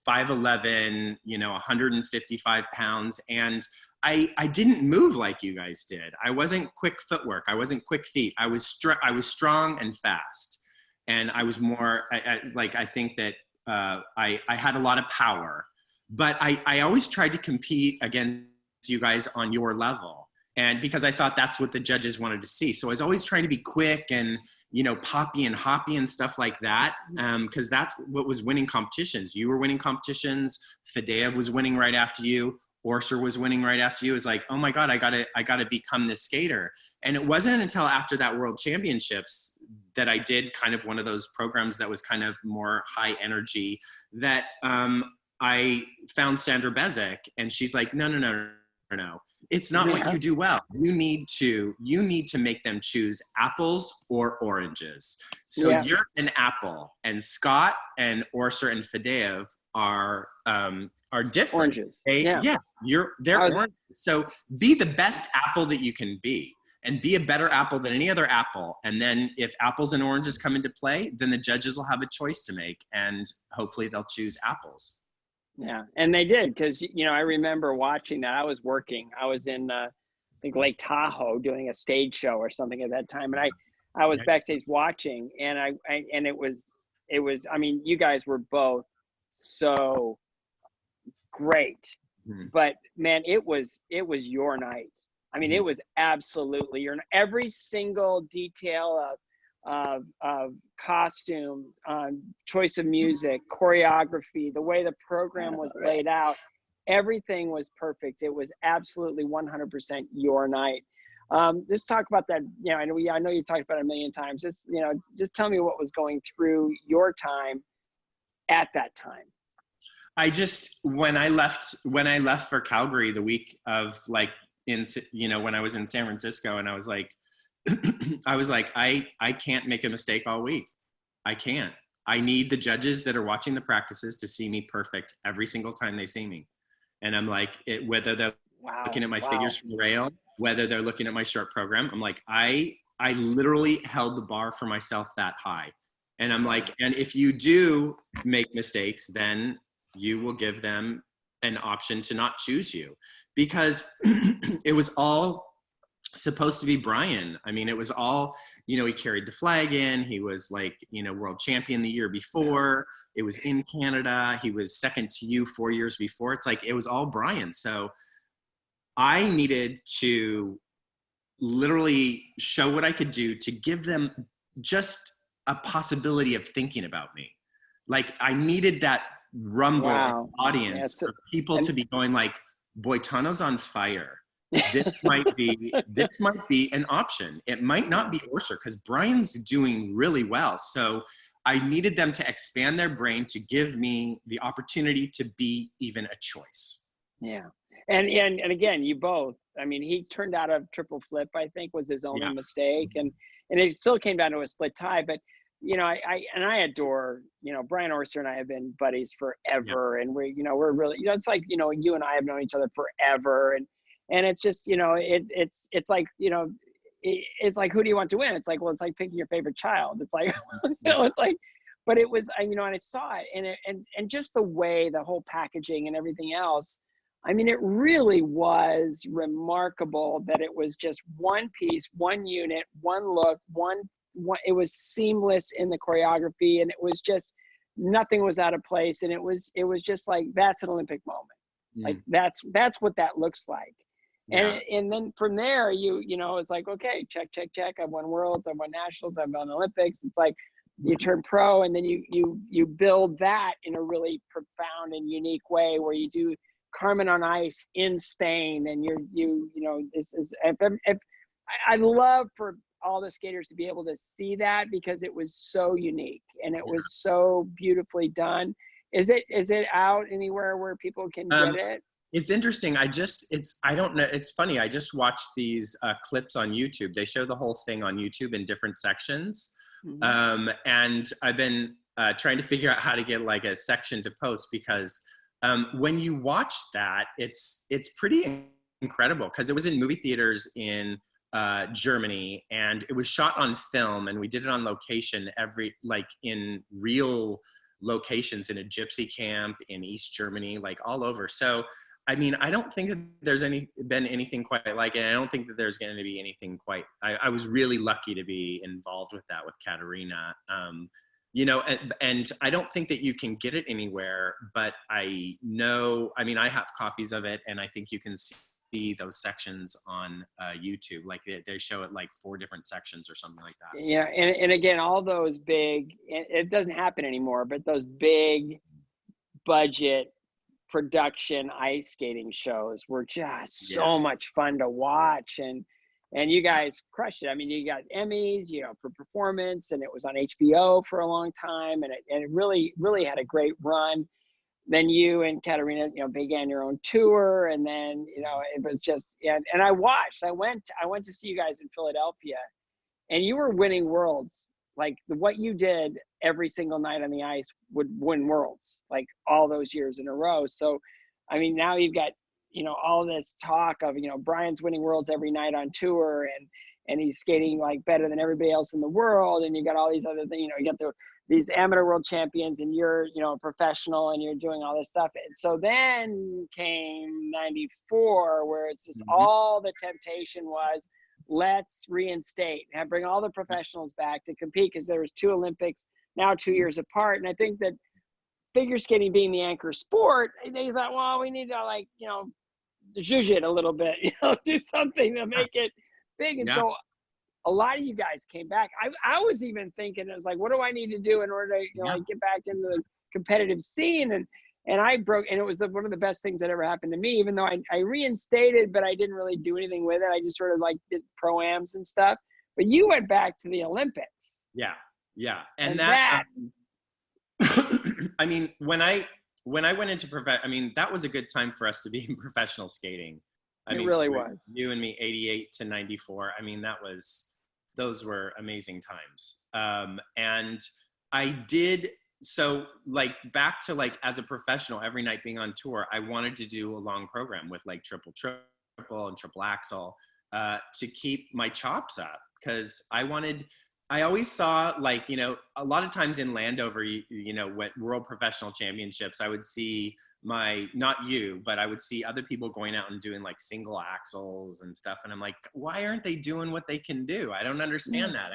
5'11", you know, 155 pounds. And I didn't move like you guys did. I wasn't quick footwork. I wasn't quick feet. I was strong and fast. And I was more, I think that I had a lot of power. But I always tried to compete against you guys on your level. And because I thought that's what the judges wanted to see. So I was always trying to be quick and, you know, poppy and hoppy and stuff like that. Because that's what was winning competitions. You were winning competitions. Fadeev was winning right after you. Orser was winning right after you. It was like, oh my God, I gotta become this skater. And it wasn't until after that World Championships that I did kind of one of those programs that was kind of more high energy, that I found Sandra Bezic, and she's like, no. It's not what you do well. You need to make them choose apples or oranges. So you're an apple, and Scott and Orser and Fadeev are different. Oranges. They're oranges. So be the best apple that you can be, and be a better apple than any other apple. And then if apples and oranges come into play, then the judges will have a choice to make, and hopefully they'll choose apples. Yeah, and they did, because, you know, I remember watching that. I was working. I was in, I think, Lake Tahoe doing a stage show or something at that time, and I was backstage watching, and and it was. I mean, you guys were both so great, but man, it was your night. I mean, it was absolutely your night. Every single detail of costume, choice of music, choreography, the way the program was laid out, everything was perfect. It was absolutely 100% your night. Just talk about that. You know, I know you talked about it a million times. Just tell me what was going through your time at that time. When I left for Calgary the week of, like, when I was in San Francisco, and I was like, I can't make a mistake all week. I can't. I need the judges that are watching the practices to see me perfect every single time they see me. And I'm like, whether they're looking at my figures from the rail, whether they're looking at my short program, I'm like, I literally held the bar for myself that high. And I'm like, and if you do make mistakes, then you will give them an option to not choose you, because it was all supposed to be Brian. I mean, it was all, you know, he carried the flag in, he was like, you know, world champion the year before, it was in Canada, he was second to you 4 years before. It's like, it was all Brian. So I needed to literally show what I could do to give them just a possibility of thinking about me. Like, I needed that rumble in the audience for people to be going like, Boitano's on fire. This might be an option. It might not be Orser, because Brian's doing really well. So I needed them to expand their brain to give me the opportunity to be even a choice. Yeah. And again, you both, I mean, he turned out a triple flip, I think, was his only mistake. And it still came down to a split tie. But, you know, I adore, you know, Brian Orser and I have been buddies forever. And we're really, you know, it's like, you know, you and I have known each other forever. And it's just, you know, it's like, you know, it's like, who do you want to win? It's like, well, it's like picking your favorite child. It's like, you know, it's like, but it was, you know, and I saw it, and just the way, the whole packaging and everything else, I mean, it really was remarkable that it was just one piece, one unit, one look, one it was seamless in the choreography, and it was just, nothing was out of place. And it was just like, that's an Olympic moment. Like that's what that looks like. And then from there, you know, it's like, okay, check. I've won worlds, I've won nationals, I've won Olympics. It's like you turn pro, and then you build that in a really profound and unique way, where you do Carmen on ice in Spain, and you know, this is, if I love for all the skaters to be able to see that, because it was so unique and it was so beautifully done. Is it out anywhere where people can get it? It's interesting. I don't know. It's funny. I just watched these clips on YouTube. They show the whole thing on YouTube in different sections. And I've been trying to figure out how to get like a section to post, because when you watch that, it's pretty incredible, because it was in movie theaters in Germany, and it was shot on film, and we did it on location, like in real locations, in a gypsy camp in East Germany, like all over. So I mean, I don't think that there's been anything quite like it. I don't think that there's going to be anything quite. I was really lucky to be involved with that with Katarina. You know, and I don't think that you can get it anywhere, but I know, I mean, I have copies of it, and I think you can see those sections on YouTube. Like they show it like 4 different sections or something like that. Yeah, and again, all those big, it doesn't happen anymore, but those big budget production ice skating shows were just so much fun to watch, and you guys crushed it. I mean, you got Emmys, you know, for performance, and it was on HBO for a long time, and it really had a great run. Then you and Katarina, you know, began your own tour, and then, you know, it was just, and I went to see you guys in Philadelphia, and you were winning worlds. Like what you did every single night on the ice would win worlds, like all those years in a row. So, I mean, now you've got, you know, all this talk of, you know, Brian's winning worlds every night on tour, and he's skating like better than everybody else in the world. And you got all these other things, you know, you got these amateur world champions, and you're, you know, a professional, and you're doing all this stuff. And so then came 94, where it's just all the temptation was, let's reinstate and bring all the professionals back to compete, because there was 2 Olympics now 2 years apart. And I think that figure skating being the anchor sport, they thought, well, we need to, like, you know, zhuzh it a little bit, you know, do something to make it big. And so a lot of you guys came back. I was even thinking, it was like, what do I need to do in order to, you know, like get back into the competitive scene? And I broke, and it was one of the best things that ever happened to me, even though I reinstated, but I didn't really do anything with it. I just sort of like did pro-ams and stuff. But you went back to the Olympics. Yeah. And that I mean, when I went into I mean, that was a good time for us to be in professional skating. I mean, really was. You and me, 88 to 94. I mean, those were amazing times. And I did, so like back to like as a professional, every night being on tour, I wanted to do a long program with like triple and triple axel to keep my chops up, because I always saw, like, you know, a lot of times in Landover, you know, what World Professional Championships, I would see not you, but I would see other people going out and doing like single axles and stuff. And I'm like, why aren't they doing what they can do? I don't understand that.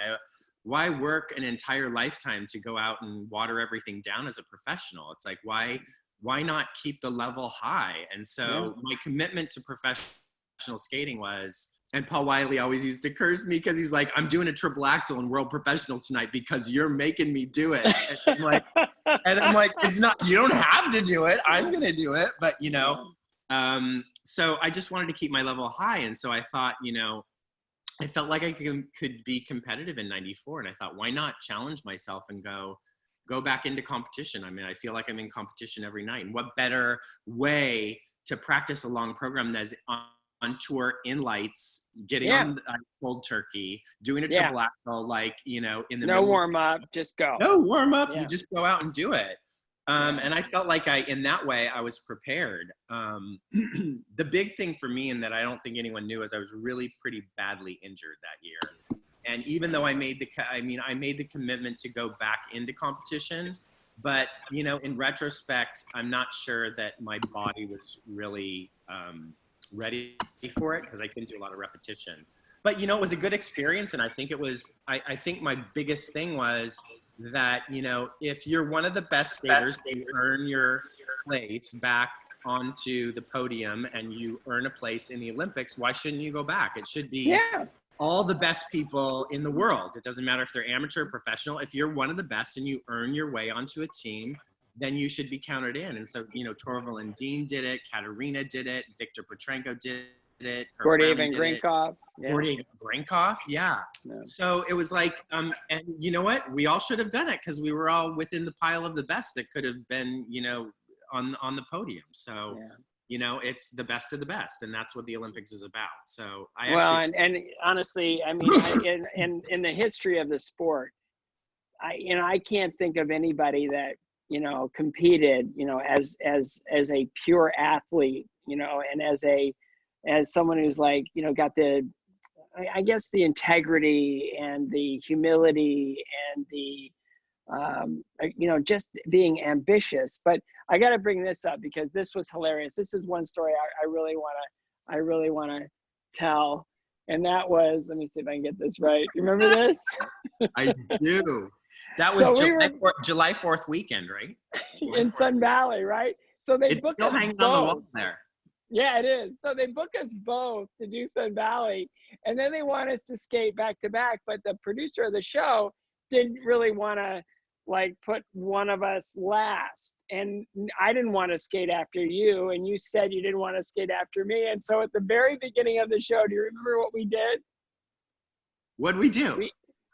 Why work an entire lifetime to go out and water everything down as a professional? It's like, why not keep the level high? And so my commitment to professional skating was, and Paul Wiley always used to curse me, because he's like, I'm doing a triple axel in World Professionals tonight because you're making me do it. And I'm like, it's not, you don't have to do it. I'm going to do it. But, you know, so I just wanted to keep my level high. And so I thought, you know, I felt like I could be competitive in 94. And I thought, why not challenge myself and go back into competition? I mean, I feel like I'm in competition every night. And what better way to practice a long program than on tour in lights, getting on cold turkey, doing a triple axel, like, you know, in the no warm up, just go. No warm up, you just go out and do it. And I felt like in that way, I was prepared. The big thing for me, and that I don't think anyone knew, is I was really pretty badly injured that year. And even though I made the commitment to go back into competition, but, you know, in retrospect, I'm not sure that my body was really ready for it, because I couldn't do a lot of repetition. but it was a good experience. And I think it was, I think my biggest thing was that, if you're one of the best skaters, you earn your place back onto the podium and you earn a place in the Olympics, why shouldn't you go back? It should be all the best people in the world. It doesn't matter if they're amateur or professional. If you're one of the best and you earn your way onto a team, then you should be counted in. And so, Torval and Dean did it, Katerina did it, Victor Petrenko did it, Gordeev and Grinkov. Gordeev and Grinkov, yeah. So it was like, and you know what? We all should have done it because we were all within the pile of the best that could have been, on the podium. So, it's the best of the best, and that's what the Olympics is about. So and honestly, I mean, in the history of the sport, I can't think of anybody that competed, as a pure athlete, and as someone who's like, got I guess the integrity and the humility and the just being ambitious. But I got to bring this up because this was hilarious. This is one story I really want to tell. And that was, let me see if I can get this right. You remember this? I do. That was so July 4th weekend, right? In Sun Valley, right? So they booked us hanging both. On the wall there. Yeah, it is. So they book us both to do Sun Valley, and then they want us to skate back to back. But the producer of the show didn't really want to put one of us last, and I didn't want to skate after you, and you said you didn't want to skate after me. And so at the very beginning of the show, do you remember what we did? What'd we do?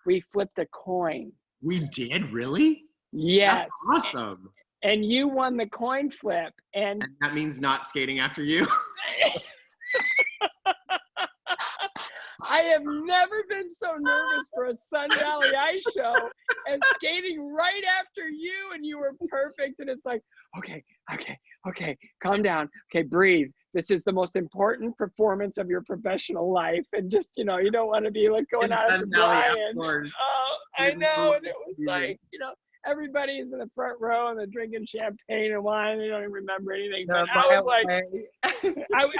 We flipped a coin. We did? Really? Yes. That's awesome. And you won the coin flip. And that means not skating after you? I have never been so nervous for a Sun Valley Ice show as skating right after you, and you were perfect. And it's like, okay, calm down. Okay, breathe. This is the most important performance of your professional life. And just, you don't want to be going out to Brian. Oh, I know. And it was like, everybody's in the front row and they're drinking champagne and wine. They don't even remember anything. But I was like,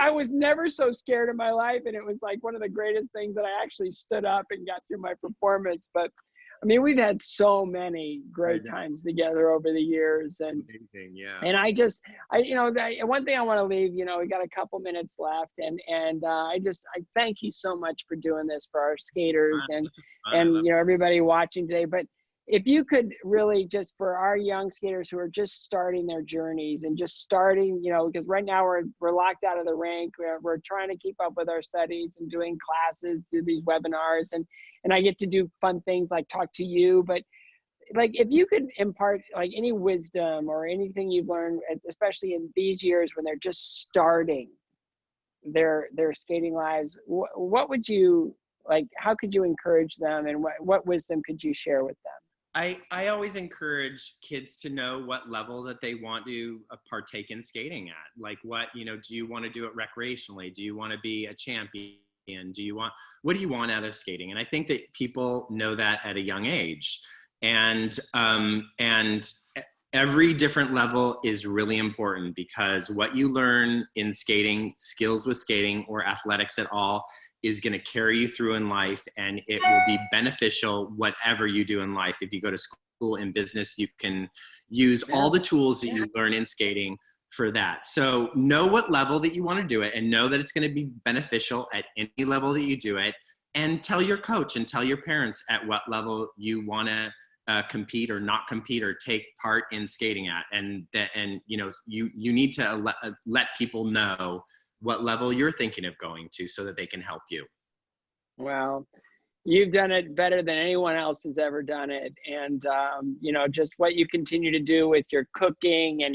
I was never so scared in my life. And it was like one of the greatest things that I actually stood up and got through my performance. But I mean, we've had so many great times together over the years. And amazing, yeah. And I one thing I want to leave, we got a couple minutes left. And I thank you so much for doing this for our skaters and everybody watching today. But if you could really just for our young skaters who are just starting their journeys and just starting, because right now we're locked out of the rink. We're trying to keep up with our studies and doing classes, do these webinars, and I get to do fun things like talk to you. But if you could impart any wisdom or anything you've learned, especially in these years when they're just starting their skating lives, what would you how could you encourage them, and what wisdom could you share with them? I always encourage kids to know what level that they want to partake in skating at. What, do you want to do it recreationally? Do you want to be a champion? What do you want out of skating? And I think that people know that at a young age. And every different level is really important, because what you learn in skating, skills with skating or athletics at all, is going to carry you through in life, and it will be beneficial whatever you do in life. If you go to school in business, you can use all the tools that you learn in skating for that. So know what level that you want to do it, and know that it's going to be beneficial at any level that you do it, and tell your coach and tell your parents at what level you want to compete or not compete or take part in skating at. And you need to let people know what level you're thinking of going to so that they can help you. Well, you've done it better than anyone else has ever done it. And, just what you continue to do with your cooking and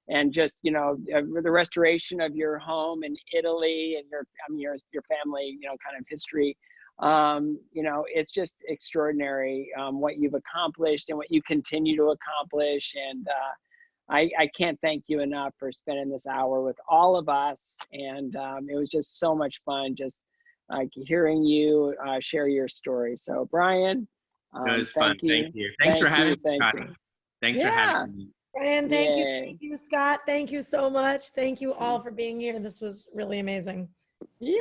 the restoration of your home in Italy and your family, kind of history. It's just extraordinary what you've accomplished and what you continue to accomplish. And, I can't thank you enough for spending this hour with all of us. And it was just so much fun just hearing you share your story. So Brian, it was fun. Thank you. Thanks for having me, Scott. Thanks for having me. Brian, thank you. Thank you, Scott. Thank you so much. Thank you all for being here. This was really amazing. Yeah.